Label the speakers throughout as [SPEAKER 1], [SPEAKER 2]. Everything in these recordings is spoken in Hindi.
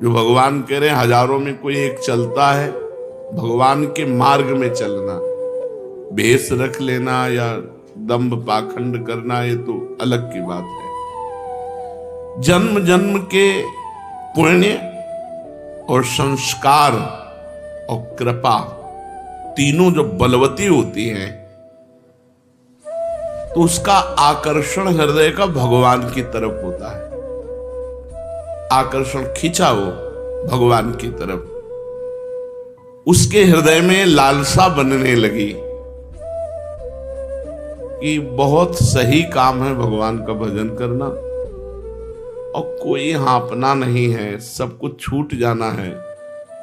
[SPEAKER 1] जो भगवान कह रहे हैं हजारों में कोई एक चलता है, भगवान के मार्ग में चलना, भेष रख लेना या दंभ पाखंड करना ये तो अलग की बात है। जन्म जन्म के पुण्य और संस्कार और कृपा तीनों जो बलवती होती हैं तो उसका आकर्षण हृदय का भगवान की तरफ होता है, आकर्षण खींचा वो भगवान की तरफ, उसके हृदय में लालसा बनने लगी कि बहुत सही काम है भगवान का भजन करना और कोई हाँपना नहीं है, सब कुछ छूट जाना है।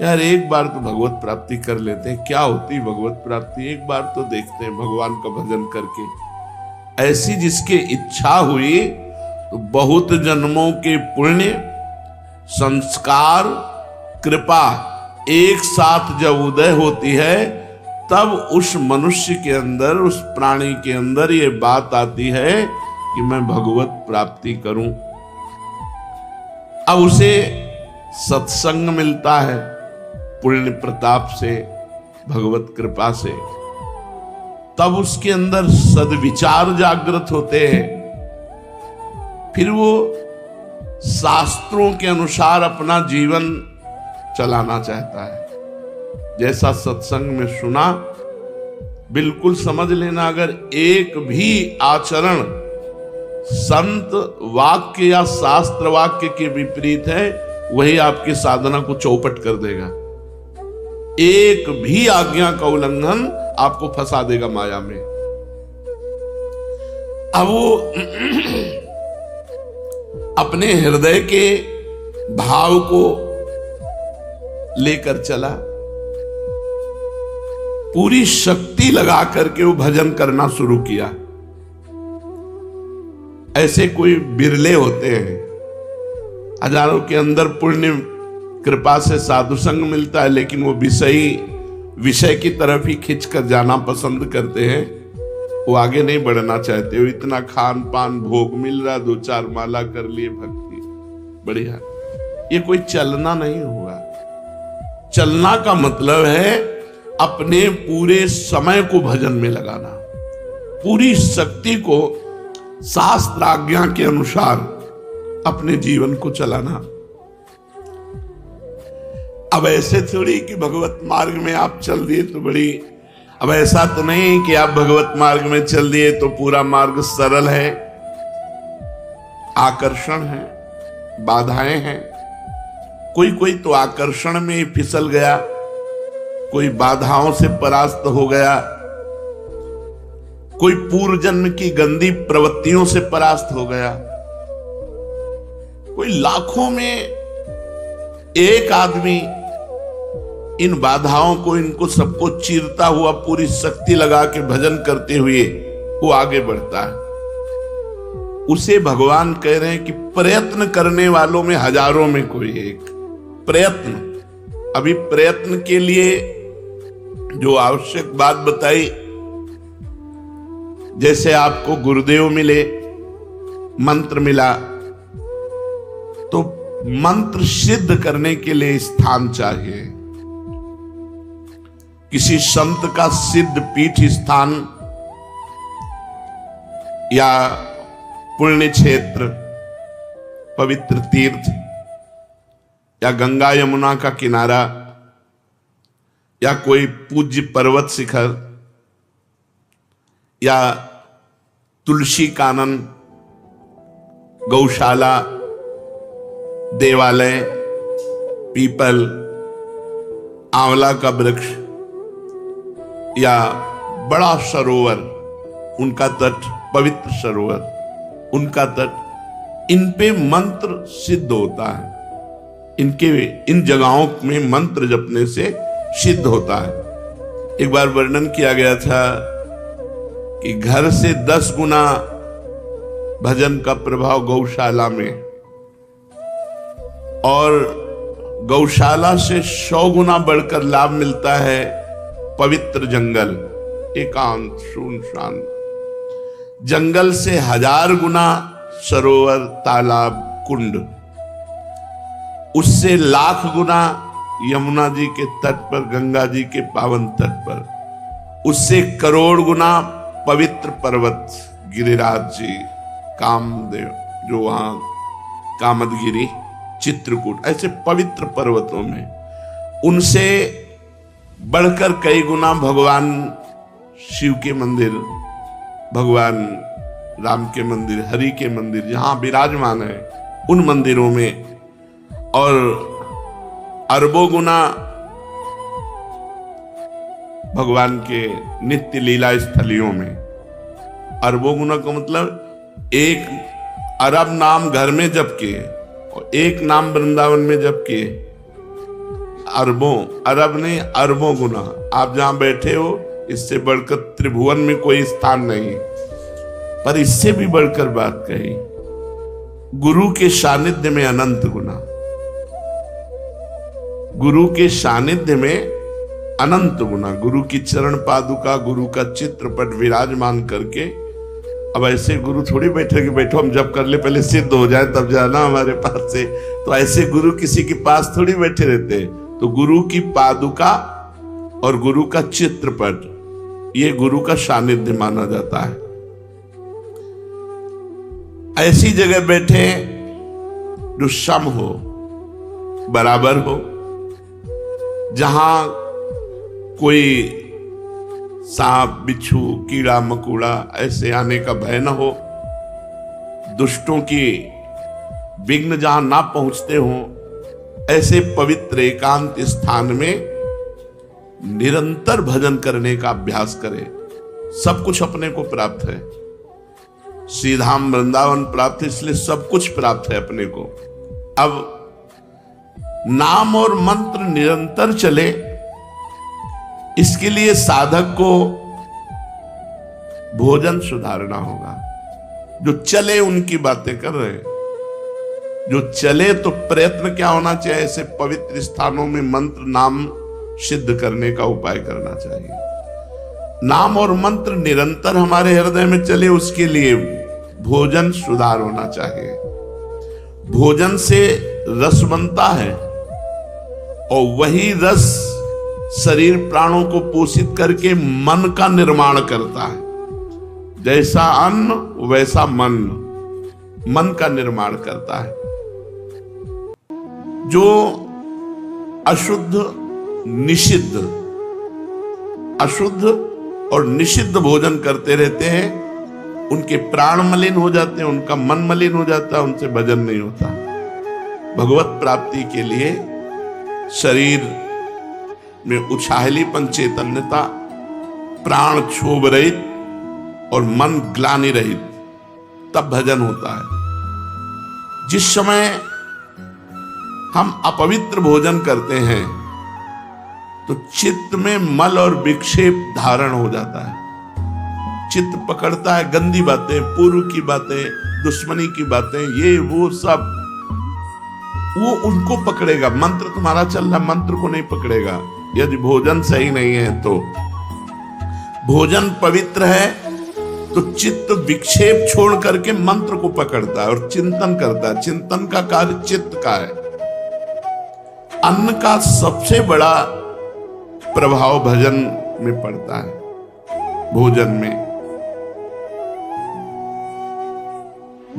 [SPEAKER 1] यार एक बार तो भगवत प्राप्ति कर लेते हैं, क्या होती भगवत प्राप्ति, एक बार तो देखते हैं भगवान का भजन करके। ऐसी जिसकी इच्छा हुई तो बहुत जन्मों के पुण्य संस्कार कृपा एक साथ जब उदय होती है तब उस मनुष्य के अंदर, उस प्राणी के अंदर ये बात आती है कि मैं भगवत प्राप्ति करूं। अब उसे सत्संग मिलता है पुण्य प्रताप से, भगवत कृपा से, तब उसके अंदर सद्विचार जागृत होते हैं। फिर वो शास्त्रों के अनुसार अपना जीवन चलाना चाहता है। जैसा सत्संग में सुना बिल्कुल समझ लेना, अगर एक भी आचरण संत वाक्य या शास्त्र वाक्य के विपरीत है वही आपकी साधना को चौपट कर देगा। एक भी आज्ञा का उल्लंघन आपको फंसा देगा माया में। अब वो अपने हृदय के भाव को लेकर चला, पूरी शक्ति लगा करके वो भजन करना शुरू किया। ऐसे कोई बिरले होते हैं, हजारों के अंदर पुण्य कृपा से साधु संग मिलता है लेकिन वो विषय की तरफ ही खिंच कर जाना पसंद करते हैं, वो आगे नहीं बढ़ना चाहते। वो इतना खान पान भोग मिल रहा, 2-4 माला कर लिए, भक्ति बढ़िया, ये कोई चलना नहीं हुआ। चलना का मतलब है अपने पूरे समय को भजन में लगाना, पूरी शक्ति को शास्त्र आज्ञा के अनुसार अपने जीवन को चलाना। अब ऐसे थोड़ी कि भगवत मार्ग में आप चल दिए तो बड़ी, अब ऐसा तो नहीं कि आप भगवत मार्ग में चल दिए तो पूरा मार्ग सरल है, आकर्षण है, बाधाएं हैं। कोई कोई तो आकर्षण में ही फिसल गया, कोई बाधाओं से परास्त हो गया, कोई पूर्व जन्म की गंदी प्रवृत्तियों से परास्त हो गया, कोई लाखों में एक आदमी इन बाधाओं को, इनको सबको चीरता हुआ पूरी शक्ति लगा के भजन करते हुए वो आगे बढ़ता है। उसे भगवान कह रहे हैं कि प्रयत्न करने वालों में हजारों में कोई एक। प्रयत्न, अभी प्रयत्न के लिए जो आवश्यक बात बताई, जैसे आपको गुरुदेव मिले, मंत्र मिला, तो मंत्र सिद्ध करने के लिए स्थान चाहिए। किसी संत का सिद्ध पीठ स्थान या पुण्य क्षेत्र, पवित्र तीर्थ या गंगा यमुना का किनारा या कोई पूज्य पर्वत शिखर या तुलसी कानन, गौशाला, देवालय, पीपल, आंवला का वृक्ष या बड़ा सरोवर, उनका तट, पवित्र सरोवर, उनका तट, इन पे मंत्र सिद्ध होता है। इन जगहों में मंत्र जपने से सिद्ध होता है। एक बार वर्णन किया गया था कि घर से 10 गुना भजन का प्रभाव गौशाला में, और गौशाला से 100 गुना बढ़कर लाभ मिलता है पवित्र जंगल, एकांत सुनसान जंगल से 1000 गुना सरोवर, तालाब, कुंड। उससे लाख गुना यमुना जी के तट पर, गंगा जी के पावन तट पर, उससे करोड़ गुना पवित्र पर्वत गिरिराज जी, कामदेव जो वहां कामदगिरी, चित्रकूट, ऐसे पवित्र पर्वतों में उनसे बढ़कर कई गुना भगवान शिव के मंदिर, भगवान राम के मंदिर, हरि के मंदिर जहां विराजमान है उन मंदिरों में, और अरबों गुना भगवान के नित्य लीला स्थलियों में। अरबों गुना का मतलब एक अरब नाम घर में जप के और एक नाम वृंदावन में जप के, अरबों, अरब नहीं अरबों गुना। आप जहां बैठे हो इससे बढ़कर त्रिभुवन में कोई स्थान नहीं। पर इससे भी बढ़कर बात कही, गुरु के सानिध्य में अनंत गुना, गुरु के सानिध्य में अनंत गुना। गुरु की चरण पादुका, गुरु का चित्रपट विराजमान करके, अब ऐसे गुरु थोड़ी बैठे कि बैठो हम जब कर ले, पहले सिद्ध हो जाए तब जाना हमारे पास से, तो ऐसे गुरु किसी के पास थोड़ी बैठे रहते हैं। तो गुरु की पादुका और गुरु का चित्रपट, ये गुरु का सानिध्य माना जाता है। ऐसी जगह बैठे जो सम हो, बराबर हो, जहां कोई सांप, बिच्छू, कीड़ा मकोड़ा ऐसे आने का भय न हो, दुष्टों की विघ्न जहां ना पहुंचते हों, ऐसे पवित्र एकांत स्थान में निरंतर भजन करने का अभ्यास करें। सब कुछ अपने को प्राप्त है, श्रीधाम वृंदावन प्राप्त है, इसलिए सब कुछ प्राप्त है अपने को। अब नाम और मंत्र निरंतर चले, इसके लिए साधक को भोजन सुधारना होगा। जो चले उनकी बातें कर रहे हैं, जो चले तो प्रयत्न क्या होना चाहिए, ऐसे पवित्र स्थानों में मंत्र नाम सिद्ध करने का उपाय करना चाहिए। नाम और मंत्र निरंतर हमारे हृदय में चले, उसके लिए भोजन सुधार होना चाहिए। भोजन से रस बनता है और वही रस शरीर प्राणों को पोषित करके मन का निर्माण करता है। जैसा अन्न वैसा मन, मन का निर्माण करता है। जो अशुद्ध, निषिद्ध, अशुद्ध और निषिद्ध भोजन करते रहते हैं, उनके प्राण मलिन हो जाते हैं, उनका मन मलिन हो जाता है, उनसे भजन नहीं होता। भगवत प्राप्ति के लिए शरीर में उछाहलीपन, चैतन्यता, प्राण क्षोभ रहित और मन ग्लानि रहित, तब भजन होता है। जिस समय हम अपवित्र भोजन करते हैं तो चित्त में मल और विक्षेप धारण हो जाता है। चित्त पकड़ता है गंदी बातें, पूर्व की बातें, दुश्मनी की बातें, ये वो सब, वो उनको पकड़ेगा। मंत्र तुम्हारा चल रहा, मंत्र को नहीं पकड़ेगा यदि भोजन सही नहीं है तो। भोजन पवित्र है तो चित्त विक्षेप छोड़ करके मंत्र को पकड़ता है और चिंतन करता है। चिंतन का कार्य चित्त का है। अन्न का सबसे बड़ा प्रभाव भजन में पड़ता है। भोजन में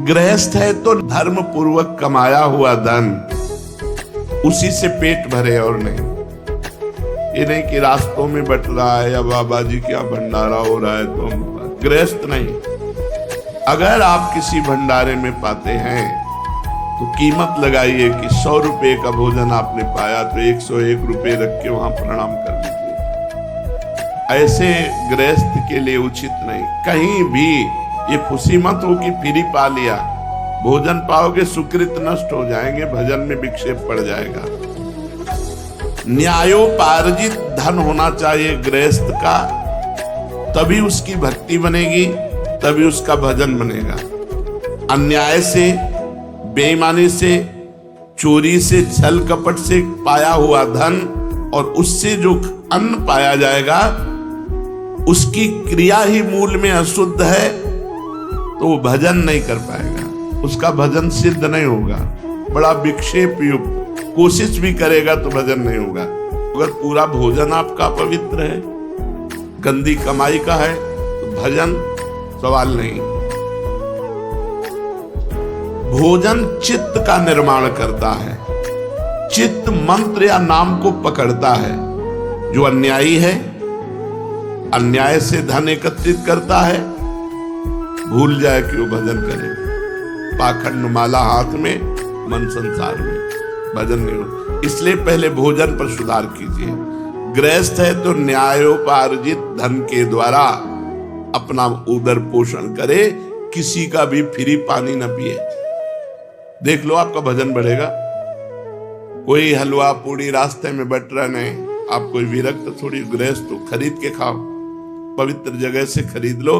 [SPEAKER 1] गृहस्थ है तो धर्म पूर्वक कमाया हुआ धन, उसी से पेट भरे और नहीं। ये नहीं कि रास्तों में बट रहा है या बाबा जी क्या भंडारा हो रहा है तो हम, गृहस्थ नहीं। अगर आप किसी भंडारे में पाते हैं तो कीमत लगाइए कि 100 रुपए का भोजन आपने पाया तो 101 रुपए रख के वहां प्रणाम कर लीजिए। ऐसे गृहस्थ के लिए उचित नहीं। कहीं भी ये खुशी मत हो कि फ्री पा लिया। भोजन पाओगे सुकृत नष्ट हो जाएंगे, भजन में विक्षेप पड़ जाएगा। न्यायोपार्जित धन होना चाहिए गृहस्थ का, तभी उसकी भक्ति बनेगी, तभी उसका भजन बनेगा। अन्याय से, बेईमानी से, चोरी से, छल कपट से पाया हुआ धन और उससे जो अन्न पाया जाएगा, उसकी क्रिया ही मूल में अशुद्ध है तो वो भजन नहीं कर पाएगा, उसका भजन सिद्ध नहीं होगा। बड़ा विक्षेप युक्त कोशिश भी करेगा तो भजन नहीं होगा। अगर पूरा भोजन आपका पवित्र है, गंदी कमाई का है, तो भजन सवाल नहीं। भोजन चित्त का निर्माण करता है, चित्त मंत्र या नाम को पकड़ता है। जो अन्यायी है, अन्याय से धन एकत्रित करता है, भूल जाए कि वो भजन करे। पाखंड माला हाथ में, मन संसार में, भजन नहीं हो। इसलिए पहले भोजन पर सुधार कीजिए। गृहस्थ है तो न्यायोपार्जित धन के द्वारा अपना उदर पोषण करे, किसी का भी फ्री पानी न पिए। देख लो आपका भजन बढ़ेगा। कोई हलवा पूड़ी रास्ते में बट रहा नहीं, आप कोई विरक्त थोड़ी गृहस्थ तो खरीद के खाओ, पवित्र जगह से खरीद लो।